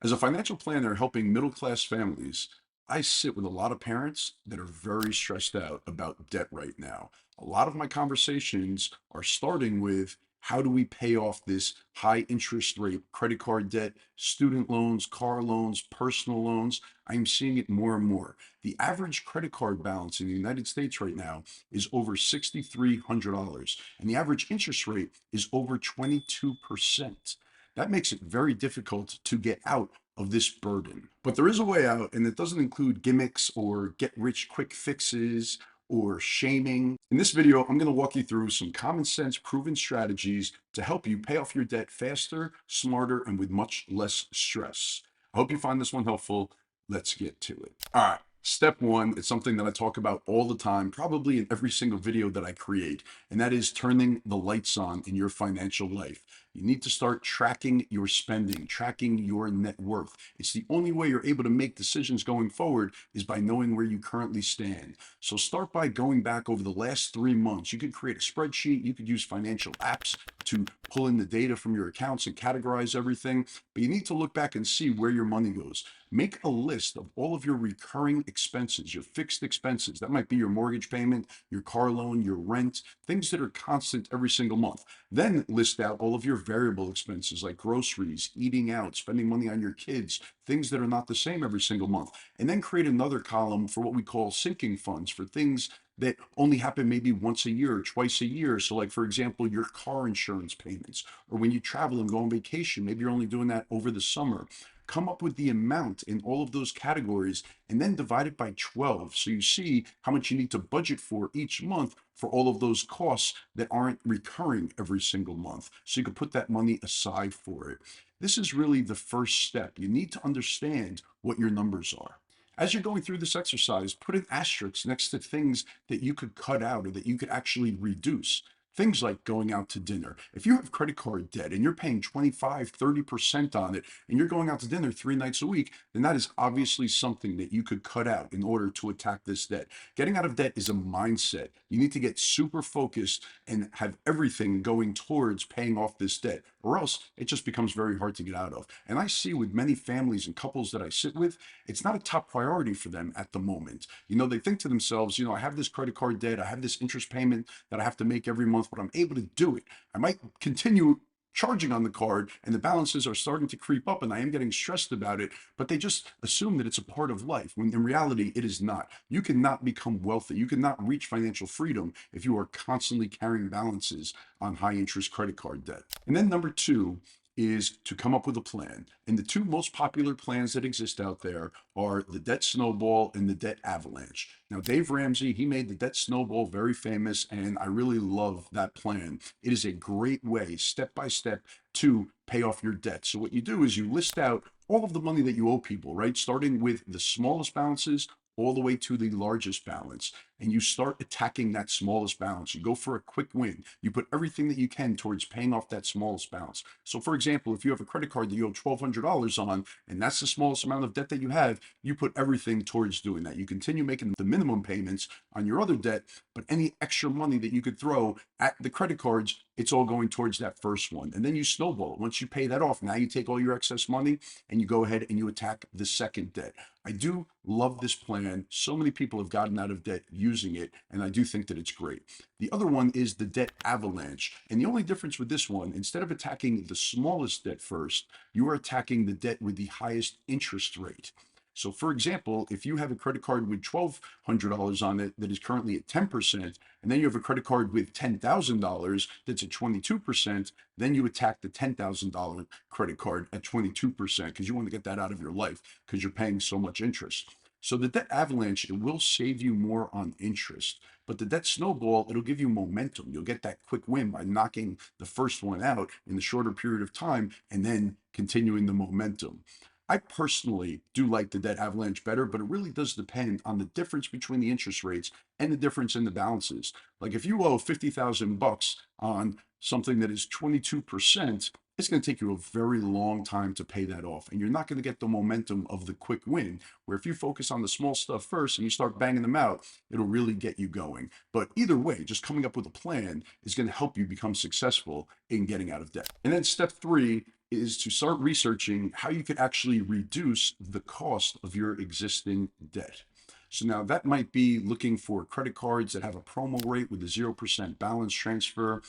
As a financial planner helping middle-class families, I sit with a lot of parents that are very stressed out about debt right now. A lot of my conversations are starting with how do we pay off this high interest rate credit card debt, student loans, car loans, personal loans. I'm seeing it more and more. The average credit card balance in the United States right now is over $6,300, and the average interest rate is over 22%. That makes it very difficult to get out of this burden. But there is a way out, and it doesn't include gimmicks or get rich quick fixes or shaming. In this video, I'm going to walk you through some common sense proven strategies to help you pay off your debt faster, smarter, and with much less stress. I hope you find this one helpful. Let's get to it. All right. Step one, it's something that I talk about all the time, probably in every single video that I create, and that is turning the lights on in your financial life. You need to start tracking your spending, tracking your net worth. It's the only way you're able to make decisions going forward is by knowing where you currently stand. So start by going back over the last 3 months. You could create a spreadsheet. You could use financial apps to pull in the data from your accounts and categorize everything. But you need to look back and see where your money goes. Make a list of all of your recurring expenses, your fixed expenses. That might be your mortgage payment, your car loan, your rent, things that are constant every single month. Then list out all of your variable expenses like groceries, eating out, spending money on your kids, things that are not the same every single month. And then create another column for what we call sinking funds, for things that only happen maybe once a year or twice a year. So like, for example, your car insurance payments, or when you travel and go on vacation, maybe you're only doing that over the summer. Come up with the amount in all of those categories and then divide it by 12. So you see how much you need to budget for each month for all of those costs that aren't recurring every single month. So you can put that money aside for it. This is really the first step. You need to understand what your numbers are. As you're going through this exercise, put an asterisk next to things that you could cut out or that you could actually reduce. Things like going out to dinner. If you have credit card debt and you're paying 25, 30% on it, and you're going out to dinner 3 nights a week, then that is obviously something that you could cut out in order to attack this debt. Getting out of debt is a mindset. You need to get super focused and have everything going towards paying off this debt, or else it just becomes very hard to get out of. And I see with many families and couples that I sit with, it's not a top priority for them at the moment. They think to themselves, I have this credit card debt, I have this interest payment that I have to make every month, but I'm able to do it. I might continue charging on the card and the balances are starting to creep up and I am getting stressed about it, but they just assume that it's a part of life when in reality it is not. You cannot become wealthy. You cannot reach financial freedom if you are constantly carrying balances on high interest credit card debt. And then number two is to come up with a plan. And the two most popular plans that exist out there are the Debt Snowball and the Debt Avalanche. Now, Dave Ramsey, he made the Debt Snowball very famous, and I really love that plan. It is a great way, step by step, to pay off your debt. So what you do is you list out all of the money that you owe people, right? Starting with the smallest balances all the way to the largest balance, and you start attacking that smallest balance. You go for a quick win. You put everything that you can towards paying off that smallest balance. So for example, if you have a credit card that you owe $1,200 on, and that's the smallest amount of debt that you have, you put everything towards doing that. You continue making the minimum payments on your other debt, but any extra money that you could throw at the credit cards, it's all going towards that first one. And then you snowball it. Once you pay that off, now you take all your excess money and you go ahead and you attack the second debt. I do love this plan. So many people have gotten out of debt using it, and I do think that it's great. The other one is the Debt Avalanche. And the only difference with this one, instead of attacking the smallest debt first, you are attacking the debt with the highest interest rate. So for example, if you have a credit card with $1,200 on it that is currently at 10%, and then you have a credit card with $10,000 that's at 22%, then you attack the $10,000 credit card at 22% because you want to get that out of your life because you're paying so much interest. So the Debt Avalanche, it will save you more on interest, but the Debt Snowball, it'll give you momentum. You'll get that quick win by knocking the first one out in the shorter period of time and then continuing the momentum. I personally do like the Debt Avalanche better, but it really does depend on the difference between the interest rates and the difference in the balances. Like if you owe 50,000 bucks on something that is 22%, it's going to take you a very long time to pay that off. And you're not going to get the momentum of the quick win, where if you focus on the small stuff first and you start banging them out, it'll really get you going. But either way, just coming up with a plan is going to help you become successful in getting out of debt. And then step three is to start researching how you could actually reduce the cost of your existing debt. So now that might be looking for credit cards that have a promo rate with a 0% balance transfer.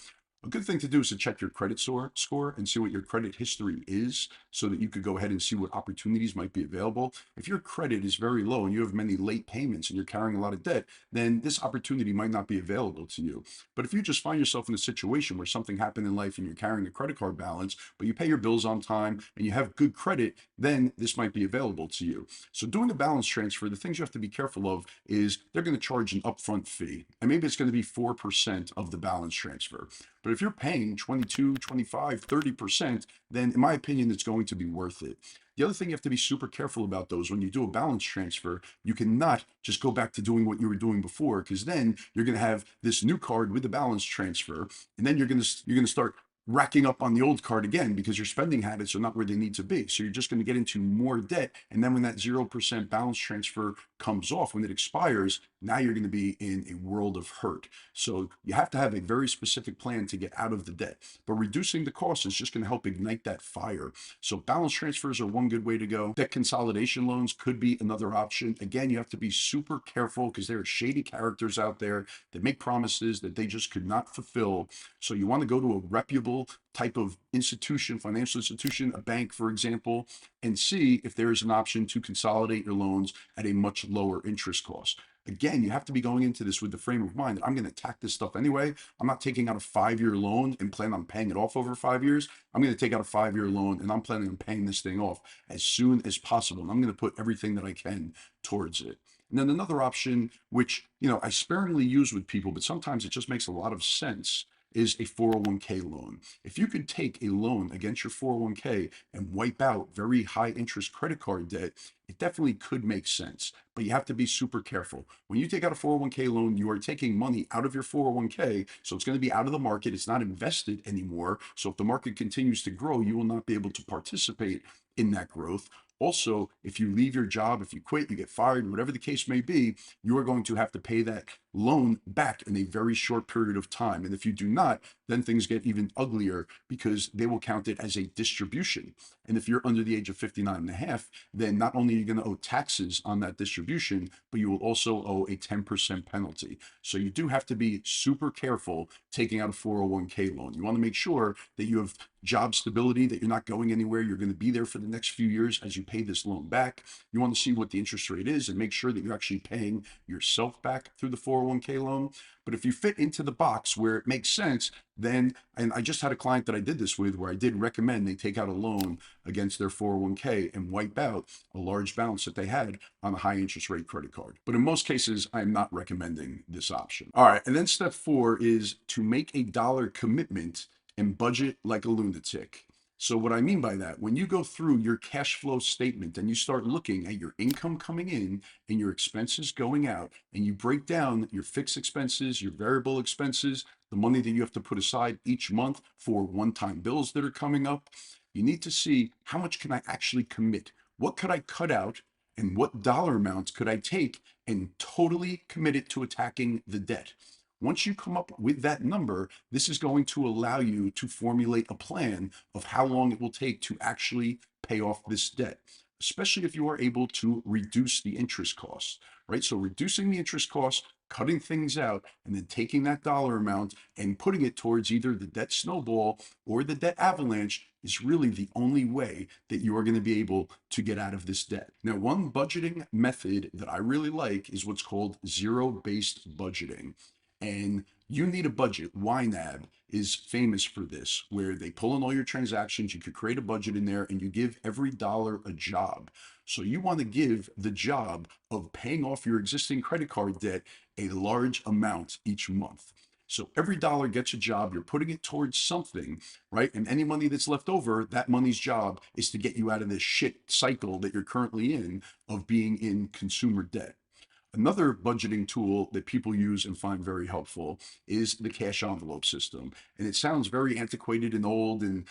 A good thing to do is to check your credit score and see what your credit history is so that you could go ahead and see what opportunities might be available. If your credit is very low and you have many late payments and you're carrying a lot of debt, then this opportunity might not be available to you. But if you just find yourself in a situation where something happened in life and you're carrying a credit card balance, but you pay your bills on time and you have good credit, then this might be available to you. So doing a balance transfer, the things you have to be careful of is they're going to charge an upfront fee. And maybe it's going to be 4% of the balance transfer. But if you're paying 22, 25, 30%, then in my opinion, it's going to be worth it. The other thing you have to be super careful about though is when you do a balance transfer, you cannot just go back to doing what you were doing before, because then you're going to have this new card with the balance transfer, and then you're going to start racking up on the old card again because your spending habits are not where they need to be. So you're just going to get into more debt. And then when that 0% balance transfer comes off, when it expires, now you're going to be in a world of hurt. So you have to have a very specific plan to get out of the debt. But reducing the cost is just going to help ignite that fire. So balance transfers are one good way to go. Debt consolidation loans could be another option. Again, you have to be super careful because there are shady characters out there that make promises that they just could not fulfill. So you want to go to a reputable type of institution, financial institution, a bank, for example, and see if there is an option to consolidate your loans at a much lower interest cost. Again, you have to be going into this with the frame of mind that I'm going to attack this stuff anyway. I'm not taking out a 5-year loan and plan on paying it off over 5 years. I'm going to take out a 5-year loan and I'm planning on paying this thing off as soon as possible. And I'm going to put everything that I can towards it. And then another option, which, I sparingly use with people, but sometimes it just makes a lot of sense, is a 401k loan. If you could take a loan against your 401k and wipe out very high interest credit card debt, it definitely could make sense, but you have to be super careful. When you take out a 401k loan, you are taking money out of your 401k, so it's going to be out of the market. It's not invested anymore. So if the market continues to grow, you will not be able to participate in that growth. Also, if you leave your job, if you quit, you get fired, whatever the case may be, you are going to have to pay that loan back in a very short period of time. And if you do not, then things get even uglier because they will count it as a distribution. And if you're under the age of 59 and a half, then not only are you going to owe taxes on that distribution, but you will also owe a 10% penalty. So you do have to be super careful taking out a 401k loan. You want to make sure that you have job stability, that you're not going anywhere. You're going to be there for the next few years as you pay this loan back. You want to see what the interest rate is and make sure that you're actually paying yourself back through the 401k loan. But if you fit into the box where it makes sense, then, and I just had a client that I did this with where I did recommend they take out a loan against their 401k and wipe out a large balance that they had on a high interest rate credit card. But in most cases, I'm not recommending this option. All right. And then step 4 is to make a dollar commitment and budget like a lunatic. So what I mean by that, when you go through your cash flow statement and you start looking at your income coming in and your expenses going out, and you break down your fixed expenses, your variable expenses, the money that you have to put aside each month for one-time bills that are coming up, you need to see how much can I actually commit? What could I cut out and what dollar amounts could I take and totally commit it to attacking the debt? Once you come up with that number, this is going to allow you to formulate a plan of how long it will take to actually pay off this debt, especially if you are able to reduce the interest costs, right? So reducing the interest costs, cutting things out, and then taking that dollar amount and putting it towards either the debt snowball or the debt avalanche is really the only way that you are going to be able to get out of this debt. Now, one budgeting method that I really like is what's called zero-based budgeting. And you need a budget. YNAB is famous for this, where they pull in all your transactions. You could create a budget in there and you give every dollar a job. So you want to give the job of paying off your existing credit card debt a large amount each month. So every dollar gets a job. You're putting it towards something, right? And any money that's left over, that money's job is to get you out of this shit cycle that you're currently in of being in consumer debt. Another budgeting tool that people use and find very helpful is the cash envelope system. And it sounds very antiquated and old and,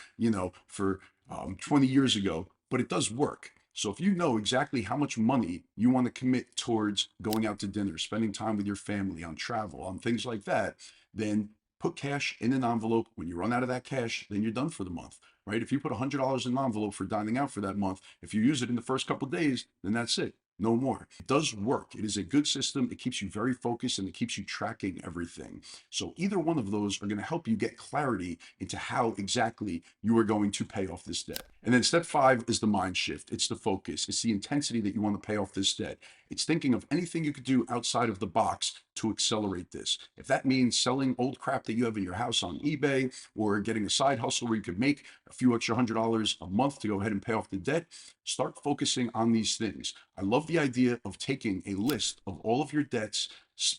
for 20 years ago, but it does work. So if you know exactly how much money you want to commit towards going out to dinner, spending time with your family, on travel, on things like that, then Put cash in an envelope. When you run out of that cash, then you're done for the month, right? If you put $100 in an envelope for dining out for that month, if you use it in the first couple of days, then that's it. No more. It does work. It is a good system. It keeps you very focused and it keeps you tracking everything. So either one of those are going to help you get clarity into how exactly you are going to pay off this debt. And then step 5 is the mind shift. It's the focus. It's the intensity that you want to pay off this debt. It's thinking of anything you could do outside of the box to accelerate this. If that means selling old crap that you have in your house on eBay, or getting a side hustle where you could make a few extra $100 a month to go ahead and pay off the debt, start focusing on these things. I love the idea of taking a list of all of your debts,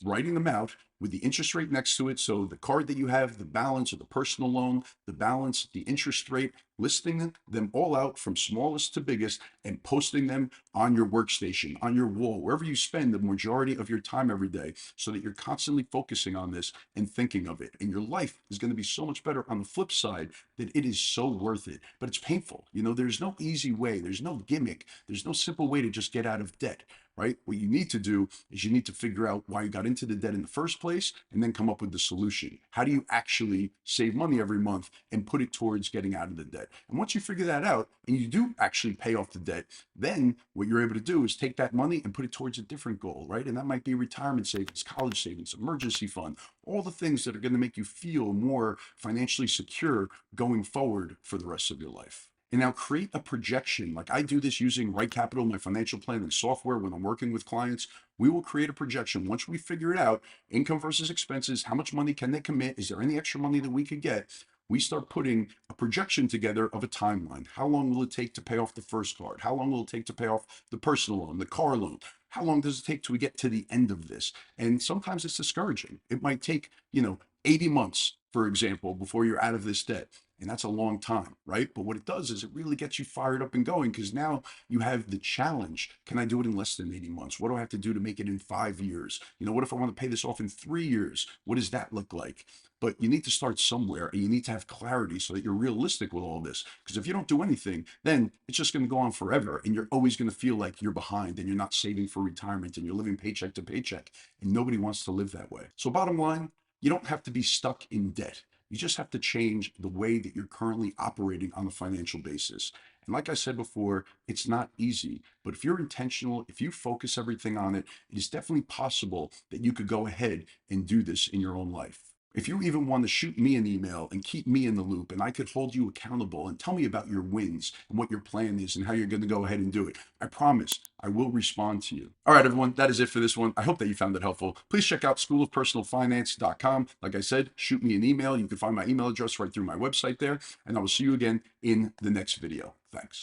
writing them out with the interest rate next to it. So the card that you have, the balance of the personal loan, the balance, the interest rate, listing them all out from smallest to biggest and posting them on your workstation, on your wall, wherever you spend the majority of your time every day, so that you're constantly focusing on this and thinking of it. And your life is going to be so much better on the flip side that it is so worth it. But it's painful. There's no easy way. There's no gimmick. There's no simple way to just get out of debt. Right? What you need to do is you need to figure out why you got into the debt in the first place and then come up with the solution. How do you actually save money every month and put it towards getting out of the debt? And once you figure that out and you do actually pay off the debt, then what you're able to do is take that money and put it towards a different goal, right? And that might be retirement savings, college savings, emergency fund, all the things that are going to make you feel more financially secure going forward for the rest of your life. And now create a projection. Like I do this using Right Capital, my financial planning software. When I'm working with clients, we will create a projection. Once we figure it out, income versus expenses, how much money can they commit? Is there any extra money that we could get? We start putting a projection together of a timeline. How long will it take to pay off the first card? How long will it take to pay off the personal loan, the car loan? How long does it take till we get to the end of this? And sometimes it's discouraging. It might take, 80 months, for example, before you're out of this debt. And that's a long time, right? But what it does is it really gets you fired up and going, because now you have the challenge. Can I do it in less than 80 months? What do I have to do to make it in 5 years? What if I want to pay this off in 3 years? What does that look like? But you need to start somewhere and you need to have clarity so that you're realistic with all this. Because if you don't do anything, then it's just going to go on forever. And you're always going to feel like you're behind and you're not saving for retirement and you're living paycheck to paycheck. And nobody wants to live that way. So bottom line, you don't have to be stuck in debt. You just have to change the way that you're currently operating on a financial basis. And like I said before, it's not easy, but if you're intentional, if you focus everything on it, it is definitely possible that you could go ahead and do this in your own life. If you even want to shoot me an email and keep me in the loop and I could hold you accountable and tell me about your wins and what your plan is and how you're going to go ahead and do it, I promise I will respond to you. All right, everyone, that is it for this one. I hope that you found it helpful. Please check out schoolofpersonalfinance.com. Like I said, shoot me an email. You can find my email address right through my website there, and I will see you again in the next video. Thanks.